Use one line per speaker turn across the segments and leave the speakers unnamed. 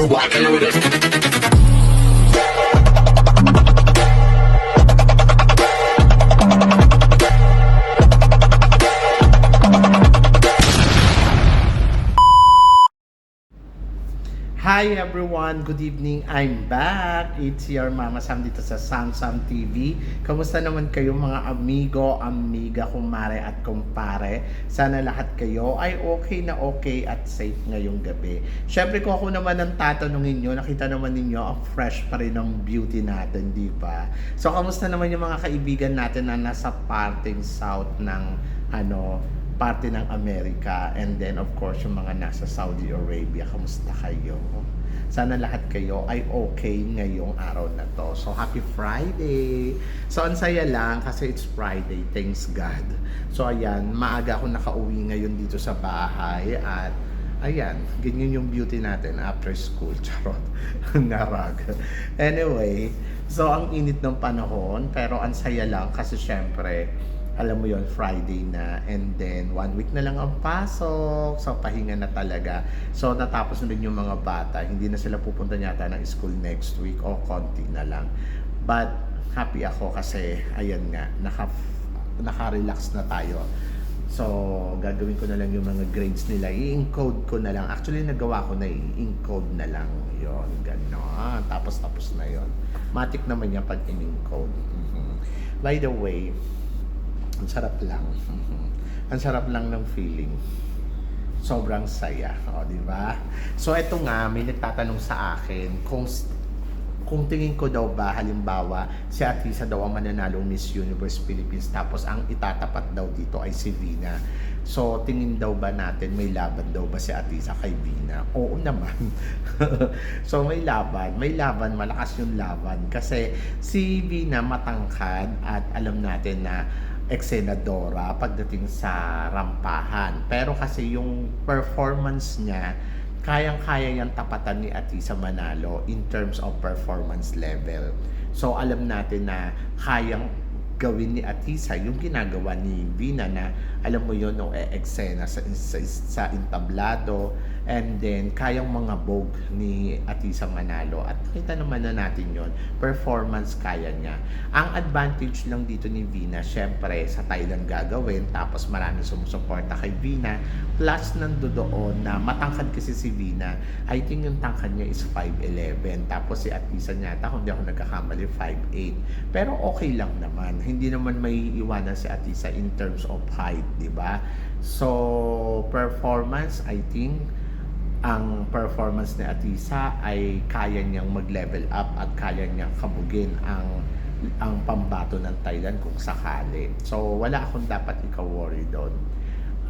walking with it.
Hi everyone! Good evening! I'm back! It's your Mama Sam dito sa Sam Sam TV. Kamusta naman kayo mga amigo, amiga, kumare at kumpare? Sana lahat kayo ay okay at safe ngayong gabi. Syempre kung ako naman ang tatanungin nyo, nakita naman ninyo ang fresh pa rin ng beauty natin, di ba? So kamusta naman yung mga kaibigan natin na nasa parting south ng parte ng Amerika, and then of course yung mga nasa Saudi Arabia, kamusta kayo? Sana lahat kayo ay okay ngayong araw na to. So happy Friday! So ang saya lang kasi it's Friday, thanks God. So ayan, maaga ako nakauwi ngayon dito sa bahay at ayan, ganyan yung beauty natin after school. Charot, narag. Anyway, so ang init ng panahon pero ang saya lang kasi syempre alam mo yon, Friday na, and then 1 week na lang ang pasok, so pahinga na talaga. So natapos na rin yung mga bata, hindi na sila pupunta yata ng school next week o konti na lang. But happy ako kasi ayan nga, naka-relax na tayo. So gagawin ko na lang yung mga grades nila, i-encode ko na lang. Actually nagawa ko na, i-encode na lang yon, gano'n. Tapos na yon. Matik naman yan pag in-encode. By the way, ang sarap lang. Ang sarap lang ng feeling. Sobrang saya, di ba? So ito nga, may nagtatanong sa akin kung tingin ko daw ba halimbawa si Atisa daw ang mananalong Miss Universe Philippines tapos ang itatapat daw dito ay si Vina. So tingin daw ba natin may laban daw ba si Atisa kay Vina? Oo naman. So may laban, malakas yung laban kasi si Vina matangkad at alam natin na ex-senadora pagdating sa rampahan. Pero kasi yung performance niya, kayang-kaya niyang tapatan ni Atisa Manalo in terms of performance level. So alam natin na kayang gawin ni Atisa yung ginagawa ni Vina na alam mo yun, no, eksena sa entablado, and then kayang mga vogue ni Atisa Manalo at kita naman na natin yon, performance kaya niya. Ang advantage lang dito ni Vina, syempre sa Thailand gagawin, tapos maraming sumusuporta kay Vina, plus nandoon na matangkad kasi si Vina, I think yung tangkad niya is 5'11", tapos si Atisa niya, kung hindi ako nagkakamali, 5'8", pero okay lang naman, hindi naman may iwanan si Atisa in terms of height, di ba? So performance, I think ang performance ni Atisa ay kaya niyang mag-level up at kaya niyang kabugin ang pambato ng Thailand kung sakali. So wala akong dapat ika-worry doon.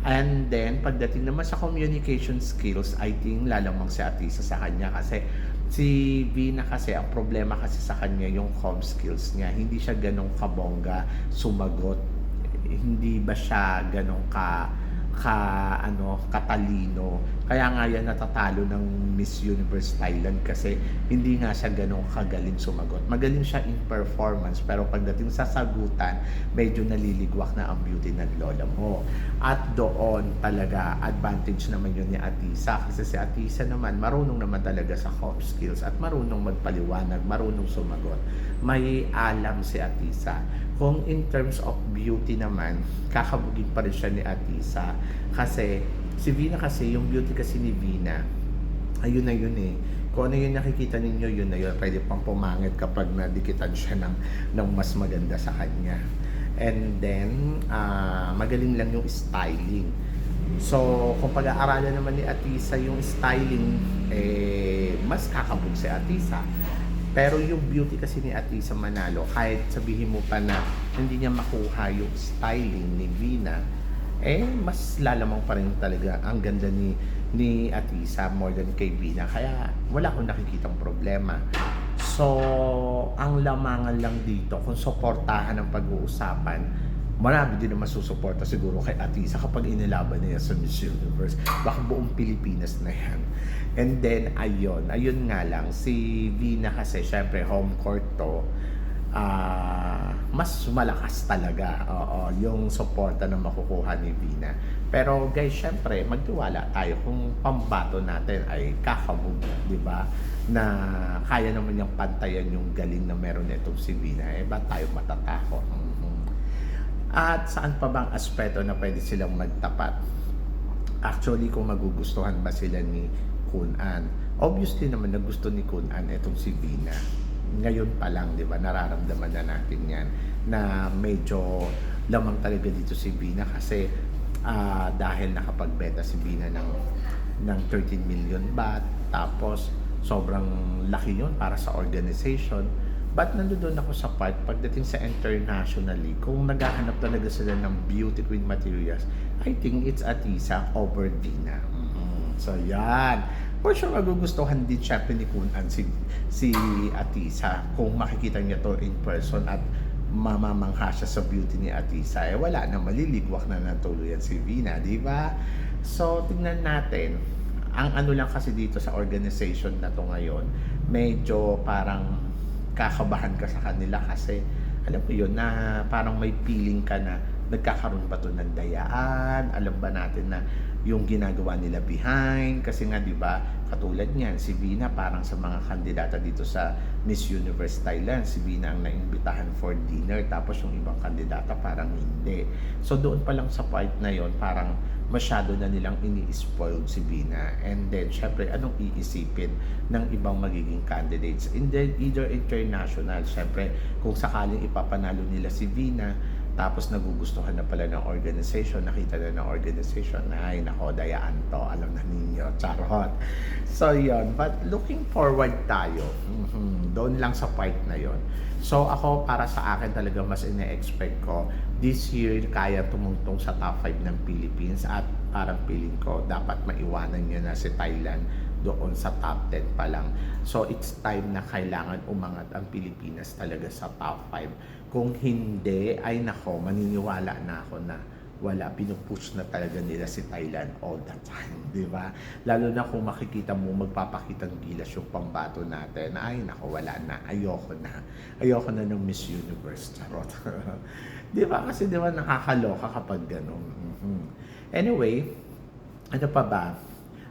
And then pagdating naman sa communication skills, I think lalamang si Atisa sa kanya kasi si Vina kasi ang problema kasi sa kanya yung comm skills niya. Hindi siya ganong kabongga sumagot. Hindi ba siya ganong katalino. Kaya nga yan natatalo ng Miss Universe Thailand kasi hindi nga siya ganun kagaling sumagot. Magaling siya in performance pero pagdating sa sagutan, medyo naliligwak na ang beauty ng lola mo. At doon talaga advantage naman yun ni Atisa kasi si Atisa naman marunong naman talaga sa comm skills at marunong magpaliwanag, marunong sumagot. May alam si Atisa. Kung in terms of beauty naman, kakabugin pa rin siya ni Atisa kasi si Vina kasi, yung beauty kasi ni Vina, ayun na yun eh. Kung ano yung nakikita ninyo, yun na yun. Pwede pang pumangit kapag nadikitan siya ng mas maganda sa kanya. And then, magaling lang yung styling. So, kung pag-aaralan naman ni Atisa yung styling, mas kakabog si Atisa. Pero yung beauty kasi ni Atisa Manalo, kahit sabihin mo pa na hindi niya makuha yung styling ni Vina, mas lalamang pa rin talaga ang ganda ni Atisa more than kay Vina. Kaya wala akong nakikitang problema. So, ang lamangan lang dito, kung suportahan ang pag-uusapan, marami din na masusuporta siguro kay Atisa kapag inilaban niya sa Miss Universe. Baka buong Pilipinas na yan. And then, ayun nga lang, si Vina kasi, syempre, home court to. mas malakas talaga, oo, yung suporta na makukuha ni Vina. Pero guys, syempre magtiwala tayo kung pambato natin ay kakabog, 'di ba? Na kaya naman niyang pantayan yung galing na meron nitong si Vina, eh ba't tayo matatakot? Mhm. At saan pa bang aspeto na pwede silang magtapat? Actually, kung magugustuhan ba sila ni Kun An, obviously naman na gusto ni Kun An itong si Vina. Ngayon pa lang, 'di ba, nararamdaman na natin 'yan na medyo lamang talaga dito si Vina kasi dahil nakapagbenta si Vina ng 13 million baht, tapos sobrang laki 'yon para sa organization. But nandoon ako sa part pagdating sa internationally, kung naghahanap talaga sila ng beauty queen materials, I think it's Atisa over Vina. Mhm. So yan. For sure magugustuhan din syempre ni Kun An si Atisa kung makikita niya to in person at mamamangha siya sa beauty ni Atisa. Eh wala na, maliligwak na natuluyan si Vina, di ba? So tingnan natin. Ang ano lang kasi dito sa organization na to ngayon, medyo parang kakabahan ka sa kanila kasi alam mo yun na parang may feeling ka na nagkakaroon ba to ng dayaan, alam ba natin na yung ginagawa nila behind, kasi nga 'di ba katulad niyan si Vina parang sa mga kandidata dito sa Miss Universe Thailand, si Vina ang naimbitahan for dinner tapos yung ibang kandidata parang hindi. So doon pa lang sa part na yon parang masyado na nilang ini-spoiled si Vina, and then syempre anong iisipin ng ibang magiging candidates in the, either international, syempre kung sakaling ipapanalo nila si Vina tapos nagugustuhan na pala ng organization, nakita na ng organization na ay nako, dayaan to, alam na ninyo, charot. So yon, but looking forward tayo, doon lang sa part na yon. So ako, para sa akin talaga mas ine-expect ko this year kaya tumungtong sa top 5 ng Philippines, at parang feeling ko dapat maiwanan niya na si Thailand doon sa top 10 pa lang. So it's time na kailangan umangat ang Pilipinas talaga sa top 5. Kung hindi, ay nako, maniniwala na ako na wala, pinupush na talaga nila si Thailand all the time, di ba? Lalo na kung makikita mo magpapakitang gilas yung pambato natin, ay nako, wala na, ayoko na. Ayoko na ng Miss Universe, charot. Di ba? Kasi di ba nakakaloka kapag gano'n. Anyway, ano pa ba?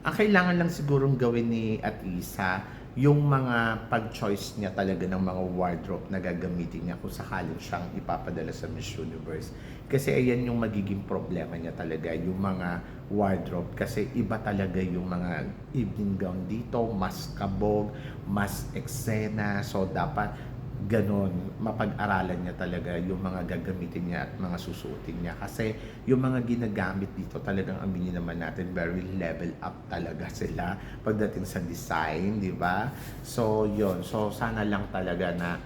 Ang kailangan lang sigurong gawin ni Atisa, yung mga pag-choice niya talaga ng mga wardrobe na gagamitin niya kung sakaling siyang ipapadala sa Miss Universe. Kasi ayan yung magiging problema niya talaga, yung mga wardrobe. Kasi iba talaga yung mga evening gown dito, mas kabog, mas eksena. So dapat ganon, mapag-aralan niya talaga yung mga gagamitin niya at mga susuotin niya. Kasi yung mga ginagamit dito talagang aminin naman natin, very level up talaga sila pagdating sa design, di ba? So yon, so sana lang talaga na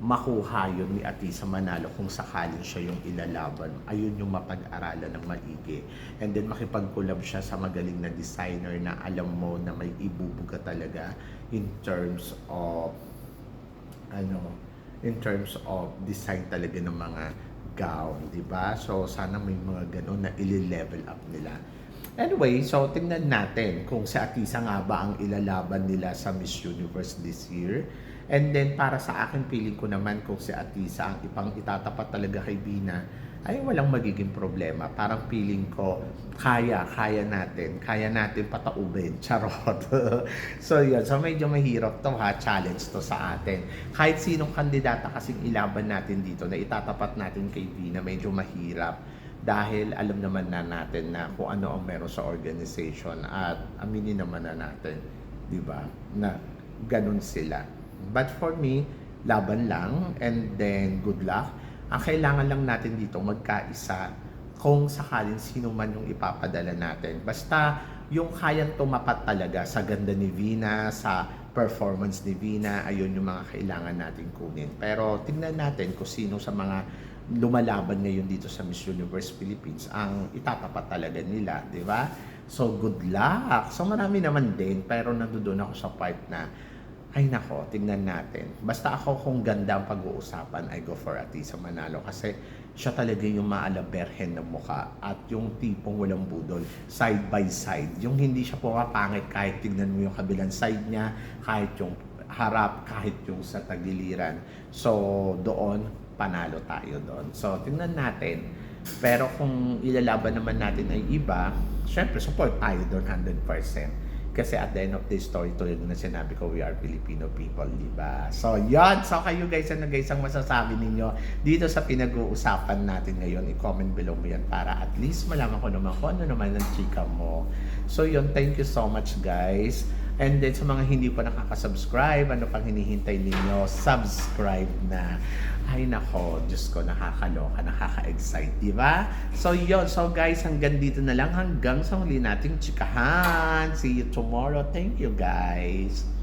makuha yun ni Atisa Manalo kung sakaling siya yung ilalaban. Ayun yung mapag-aralan ng maigi. And then makipag-collab siya sa magaling na designer na alam mo na may ibubuga talaga in terms of design talaga ng mga gown, di ba? So sana may mga gano'n na i-level up nila. Anyway, so tingnan natin kung si Atisa nga ba ang ilalaban nila sa Miss Universe this year. And then para sa akin, feeling ko naman kung si Atisa ang itatapat talaga kay Vina, ay walang magiging problema. Parang feeling ko, kaya natin pataubin, charot. So yun, so medyo mahirap to ha, challenge to sa atin. Kahit sinong kandidata kasing ilaban natin dito na itatapat natin kay Vina, medyo mahirap. Dahil alam naman na natin na kung ano ang meron sa organization, at aminin naman na natin, di ba, na ganun sila. But for me, laban lang, and then good luck. Ang kailangan lang natin dito magkaisa kung sakaling sino man yung ipapadala natin. Basta yung kayang tumapat talaga sa ganda ni Vina, sa performance ni Vina, ayun yung mga kailangan natin kunin. Pero tingnan natin kung sino sa mga lumalaban ngayon dito sa Miss Universe Philippines ang itatapat talaga nila, di ba? So good luck. So marami naman din, pero nandoon ako sa part na ay nako, tingnan natin. Basta ako kung ganda ang pag-uusapan, I go for Atisa Manalo kasi siya talaga yung maalaberhen ng mukha at yung tipong walang budol, side by side. Yung hindi siya pumapangit kahit tingnan mo yung kabilang side niya, kahit yung harap, kahit yung sa tagiliran. So, doon, panalo tayo doon. So, tingnan natin. Pero kung ilalaban naman natin ay iba, syempre, support tayo doon 100%. Kasi at the end of the story, tulad na sinabi ko, we are Filipino people, di ba? So, yan. So, kayo guys, ano guys ang masasabi ninyo dito sa pinag-uusapan natin ngayon? I-comment below mo yan para at least malaman ko naman kung ano naman ang chika mo. So, yun. Thank you so much, guys. And then, sa mga hindi pa nakaka-subscribe, ano pang hinihintay ninyo? Subscribe na. Ay nako, Diyos ko, nakakaloka, nakaka-excite, di ba? So yun, so guys, hanggang dito na lang, hanggang sa huli nating chikahan. See you tomorrow. Thank you guys.